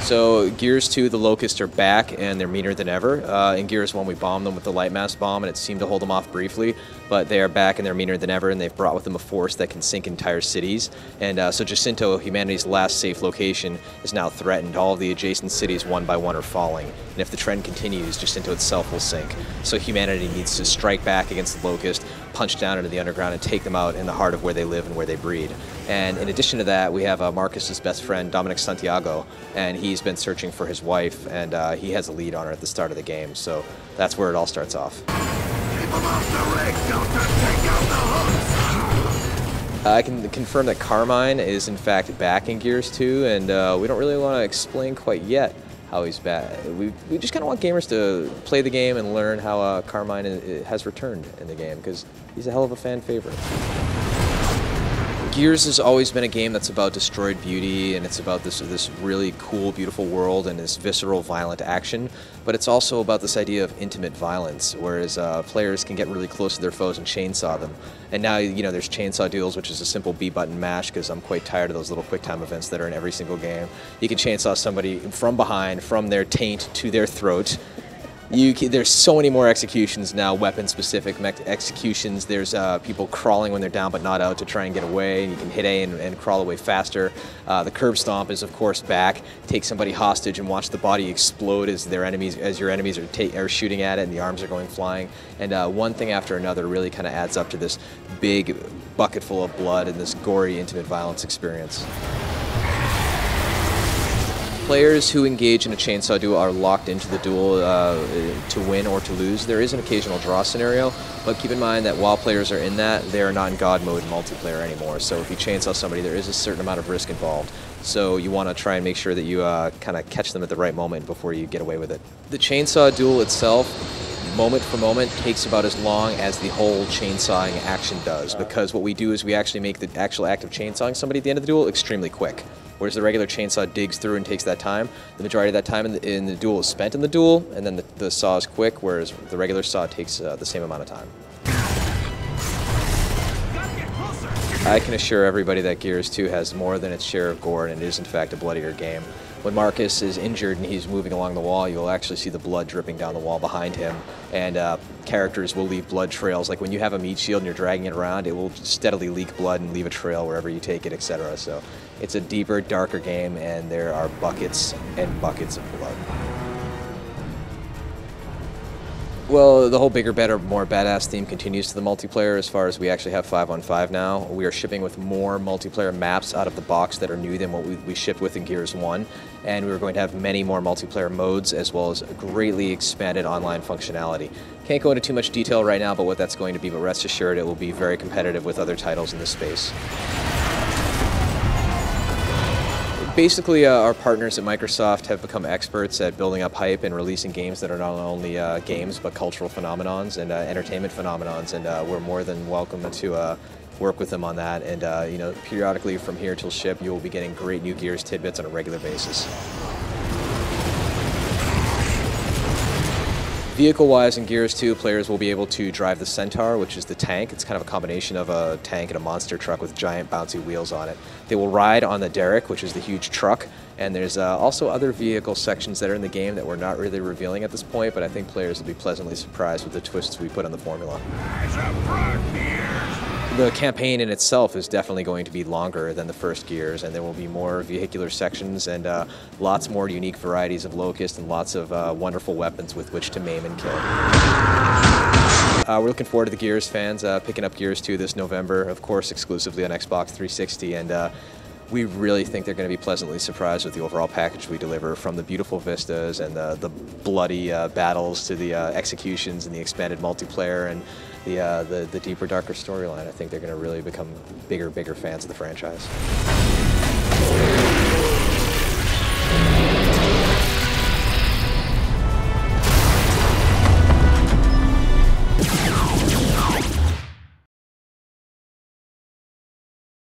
So Gears 2, the Locusts are back, and they're meaner than ever. In Gears 1, we bombed them with the Lightmass bomb, and it seemed to hold them off briefly, but they are back, and they're meaner than ever, and they've brought with them a force that can sink entire cities. And so Jacinto, humanity's last safe location, is now threatened. All of the adjacent cities, one by one, are falling. And if the trend continues, Jacinto itself will sink. So humanity needs to strike back against the Locust, punch down into the underground, and take them out in the heart of where they live and where they breed. And in addition to that, we have Marcus's best friend, Dominic Santiago, and he's been searching for his wife, and he has a lead on her at the start of the game, so that's where it all starts off. Keep them off the rig, Delta! Take out the hooks! I can confirm that Carmine is in fact back in Gears 2, and we don't really want to explain quite yet how he's back. We just kind of want gamers to play the game and learn how Carmine has returned in the game, because he's a hell of a fan favorite. Gears has always been a game that's about destroyed beauty, and it's about this really cool, beautiful world and this visceral, violent action, but it's also about this idea of intimate violence, whereas players can get really close to their foes and chainsaw them. And now, you know, there's chainsaw duels, which is a simple B-button mash, because I'm quite tired of those little quick-time events that are in every single game. You can chainsaw somebody from behind, from their taint to their throat. There's so many more executions now, weapon-specific executions. There's people crawling when they're down but not out to try and get away. You can hit A and crawl away faster. The curb stomp is, of course, back. Take somebody hostage and watch the body explode as your enemies are shooting at it and the arms are going flying. And one thing after another really kind of adds up to this big bucket full of blood and this gory, intimate violence experience. Players who engage in a chainsaw duel are locked into the duel to win or to lose. There is an occasional draw scenario, but keep in mind that while players are in that, they are not in God mode multiplayer anymore. So if you chainsaw somebody, there is a certain amount of risk involved. So you want to try and make sure that you kind of catch them at the right moment before you get away with it. The chainsaw duel itself, moment for moment, takes about as long as the whole chainsawing action does, because what we do is we actually make the actual act of chainsawing somebody at the end of the duel extremely quick. Whereas the regular chainsaw digs through and takes that time. The majority of that time in the duel is spent in the duel, and then the saw is quick, whereas the regular saw takes the same amount of time. I can assure everybody that Gears 2 has more than its share of gore, and it is in fact a bloodier game. When Marcus is injured and he's moving along the wall, you'll actually see the blood dripping down the wall behind him, and characters will leave blood trails. Like when you have a meat shield and you're dragging it around, it will steadily leak blood and leave a trail wherever you take it, etc. So it's a deeper, darker game, and there are buckets and buckets of blood. Well, the whole bigger, better, more badass theme continues to the multiplayer as far as we actually have 5-on-5 now. We are shipping with more multiplayer maps out of the box that are new than what we shipped with in Gears 1. And we're going to have many more multiplayer modes as well as greatly expanded online functionality. Can't go into too much detail right now about what that's going to be, but rest assured it will be very competitive with other titles in this space. Basically, our partners at Microsoft have become experts at building up hype and releasing games that are not only games but cultural phenomenons and entertainment phenomenons, and we're more than welcome to work with them on that. And you know, periodically from here till ship, you will be getting great new Gears tidbits on a regular basis. Vehicle-wise, in Gears 2, players will be able to drive the Centaur, which is the tank. It's kind of a combination of a tank and a monster truck with giant bouncy wheels on it. They will ride on the Derrick, which is the huge truck, and there's also other vehicle sections that are in the game that we're not really revealing at this point, but I think players will be pleasantly surprised with the twists we put on the formula. The campaign in itself is definitely going to be longer than the first Gears, and there will be more vehicular sections and lots more unique varieties of Locust and lots of wonderful weapons with which to maim and kill. We're looking forward to the Gears fans picking up Gears 2 this November, of course exclusively on Xbox 360, and we really think they're going to be pleasantly surprised with the overall package we deliver, from the beautiful vistas and the bloody battles to the executions and the expanded multiplayer and the deeper, darker storyline. I think they're going to really become bigger fans of the franchise.